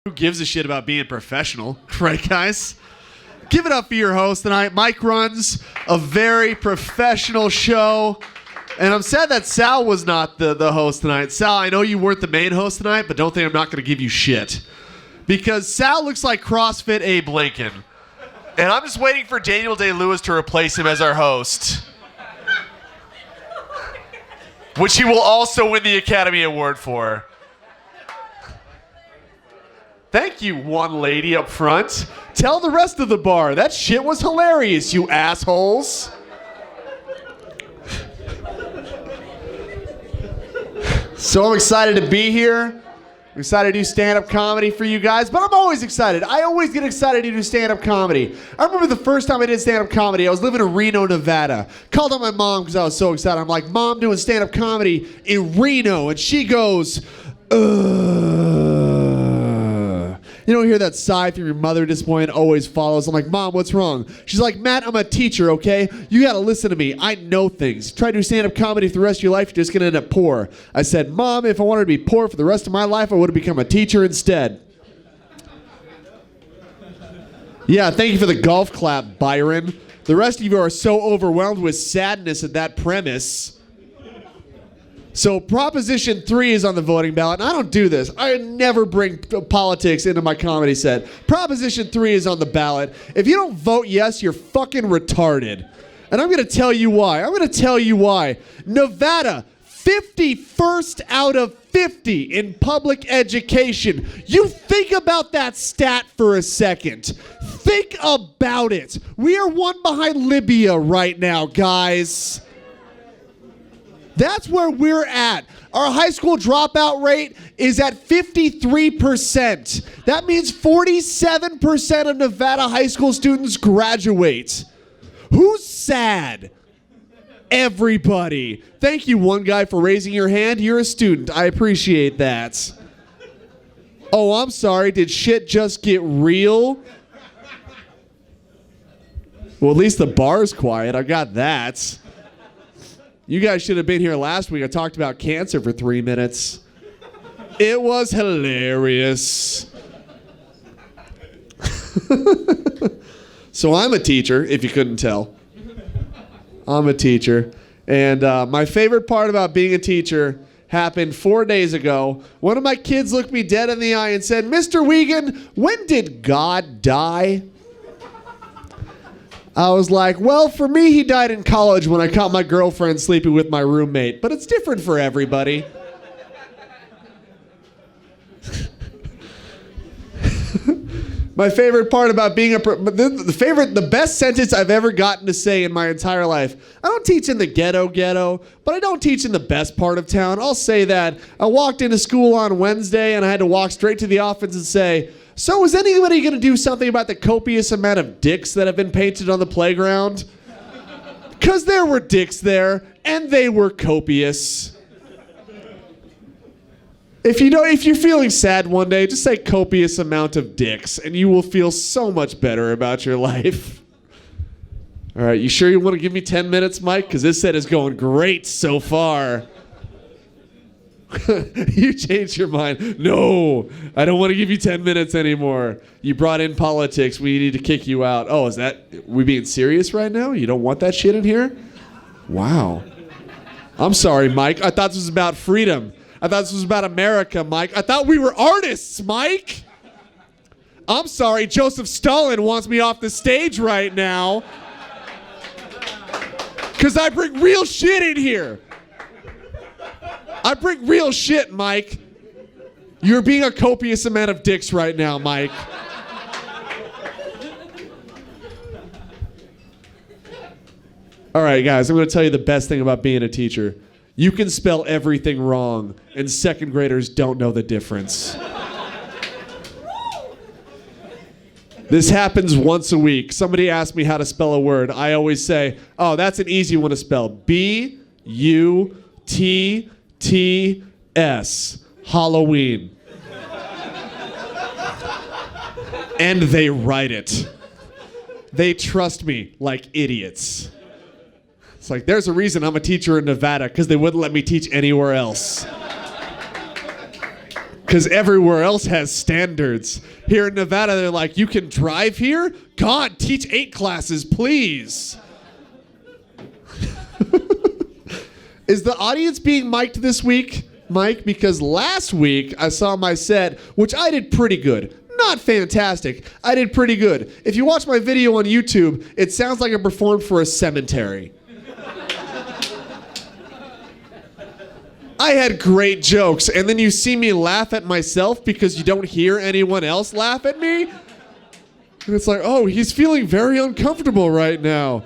Who gives a shit about being professional, right, guys? Give it up for your host tonight. Mike runs a very professional show, and I'm sad that Sal was not the host tonight. Sal, I know you weren't the main host tonight, but don't think I'm not going to give you shit. Because Sal looks like CrossFit Abe Lincoln, and I'm just waiting for Daniel Day-Lewis to replace him as our host, which he will also win the Academy Award for. Thank you, one lady up front. Tell the rest of the bar, that shit was hilarious, you assholes. So I'm excited to be here. I'm excited to do stand-up comedy for you guys, but I'm always excited. I always get excited to do stand-up comedy. I remember the first time I did stand-up comedy, I was living in Reno, Nevada. Called up my mom because I was so excited. I'm like, Mom, doing stand-up comedy in Reno. And she goes, You don't hear that sigh from your mother, disappointment always follows. I'm like, Mom, what's wrong? She's like, Matt, I'm a teacher, okay? You gotta listen to me. I know things. Try to do stand-up comedy for the rest of your life, you're just gonna end up poor. I said, Mom, if I wanted to be poor for the rest of my life, I would have become a teacher instead. Yeah, thank you for the golf clap, Byron. The rest of you are so overwhelmed with sadness at that premise. So Proposition 3 is on the voting ballot, and I don't do this. I never bring politics into my comedy set. Proposition 3 is on the ballot. If you don't vote yes, you're fucking retarded. And I'm going to tell you why. Nevada, 51st out of 50 in public education. You think about that stat for a second. Think about it. We are one behind Libya right now, guys. That's where we're at. Our high school dropout rate is at 53%. That means 47% of Nevada high school students graduate. Who's sad? Everybody. Thank you, one guy, for raising your hand. You're a student. I appreciate that. Oh, I'm sorry. Did shit just get real? Well, at least the bar's quiet. I got that. You guys should have been here last week. I talked about cancer for 3 minutes. It was hilarious. So I'm a teacher, if you couldn't tell. I'm a teacher. And my favorite part about being a teacher happened 4 days ago. One of my kids looked me dead in the eye and said, Mr. Wiegand, when did God die? I was like, well, for me, he died in college when I caught my girlfriend sleeping with my roommate. But it's different for everybody. My favorite part about being the best sentence I've ever gotten to say in my entire life. I don't teach in the ghetto, but I don't teach in the best part of town. I'll say that. I walked into school on Wednesday and I had to walk straight to the office and say, so is anybody going to do something about the copious amount of dicks that have been painted on the playground? Because there were dicks there, and they were copious. If you're feeling sad one day, just say copious amount of dicks, and you will feel so much better about your life. All right, you sure you want to give me 10 minutes, Mike? Because this set is going great so far. You changed your mind. No, I don't want to give you 10 minutes anymore. You brought in politics. We need to kick you out. Oh, is that, we being serious right now? You don't want that shit in here? Wow. I'm sorry, Mike. I thought this was about freedom. I thought this was about America, Mike. I thought we were artists, Mike. I'm sorry. Joseph Stalin wants me off the stage right now because I bring real shit in here. I bring real shit, Mike. You're being a copious amount of dicks right now, Mike. All right, guys, I'm going to tell you the best thing about being a teacher. You can spell everything wrong, and second graders don't know the difference. This happens once a week. Somebody asks me how to spell a word. I always say, oh, that's an easy one to spell. B-U-T-T-S. Halloween. And they write it. They trust me like idiots. It's like, there's a reason I'm a teacher in Nevada, because they wouldn't let me teach anywhere else. Because everywhere else has standards. Here in Nevada, they're like, you can drive here? God, teach 8 classes, please. Is the audience being mic'd this week, Mike? Because last week I saw my set, which I did pretty good. Not fantastic. I did pretty good. If you watch my video on YouTube, it sounds like I performed for a cemetery. I had great jokes, and then you see me laugh at myself because you don't hear anyone else laugh at me? And it's like, oh, he's feeling very uncomfortable right now.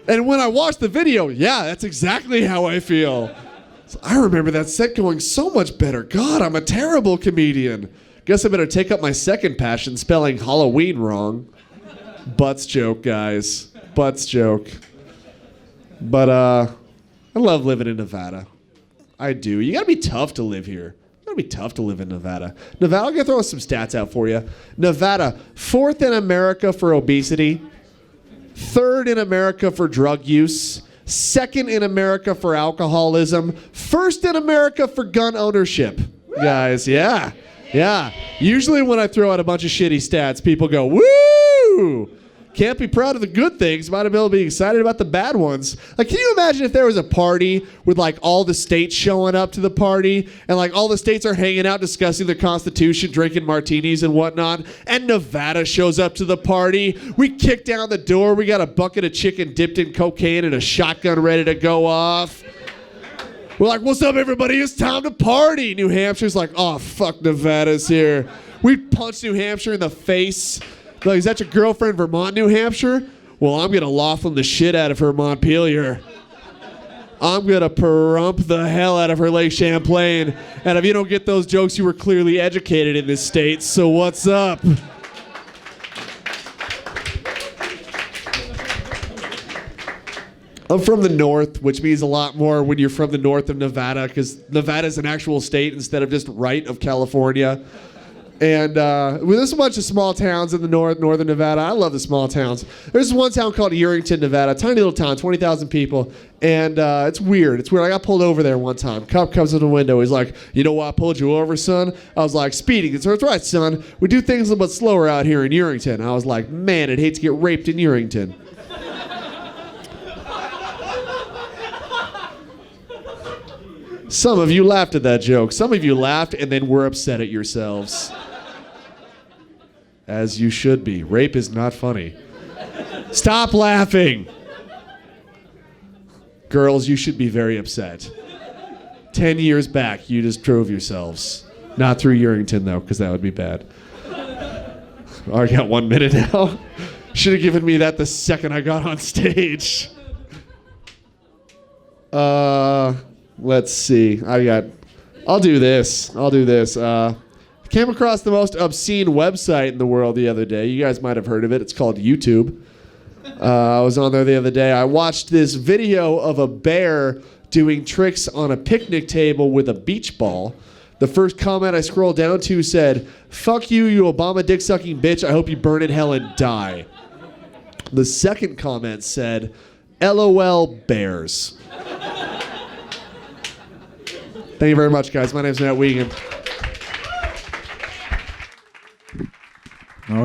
And when I watch the video, yeah, that's exactly how I feel. So I remember that set going so much better. God, I'm a terrible comedian. Guess I better take up my second passion, spelling Halloween wrong. Butts joke, guys. Butts joke. But I love living in Nevada. I do. You gotta be tough to live here. You gotta be tough to live in Nevada. Nevada, I'm gonna throw some stats out for you. Nevada, 4th in America for obesity. 3rd in America for drug use, 2nd in America for alcoholism, 1st in America for gun ownership. Guys, yeah. Usually when I throw out a bunch of shitty stats, people go, woo! Can't be proud of the good things, might have been able to be excited about the bad ones. Like, can you imagine if there was a party with like all the states showing up to the party and like all the states are hanging out discussing the Constitution, drinking martinis and whatnot, and Nevada shows up to the party. We kick down the door, we got a bucket of chicken dipped in cocaine and a shotgun ready to go off. We're like, what's up, everybody? It's time to party. New Hampshire's like, oh, fuck, Nevada's here. We punch New Hampshire in the face. Like, is that your girlfriend, Vermont, New Hampshire? Well, I'm going to Laughlin the shit out of her, Montpelier. I'm going to perump the hell out of her, Lake Champlain. And if you don't get those jokes, you were clearly educated in this state, so what's up? I'm from the north, which means a lot more when you're from the north of Nevada, because Nevada's an actual state instead of just right of California. And there's a bunch of small towns in the northern Nevada. I love the small towns. There's one town called Yerington, Nevada. Tiny little town, 20,000 people. And it's weird. It's weird. I got pulled over there one time. Cop comes in the window. He's like, you know why I pulled you over, son? I was like, speeding. It's right, son. We do things a little bit slower out here in Yerington. I was like, man, I'd hate to get raped in Yerington. Some of you laughed at that joke. Some of you laughed and then were upset at yourselves. As you should be. Rape is not funny. Stop laughing. Girls, you should be very upset. 10 years back, you just drove yourselves. Not through Yerington, though, because that would be bad. I got 1 minute now. Should have given me that the second I got on stage. Let's see. I'll do this. Came across the most obscene website in the world the other day. You guys might have heard of it. It's called YouTube. I was on there the other day. I watched this video of a bear doing tricks on a picnic table with a beach ball. The first comment I scrolled down to said, "Fuck you, you Obama dick-sucking bitch. I hope you burn in hell and die." The second comment said, "LOL bears." Thank you very much, guys. My name's Matt Wiegand.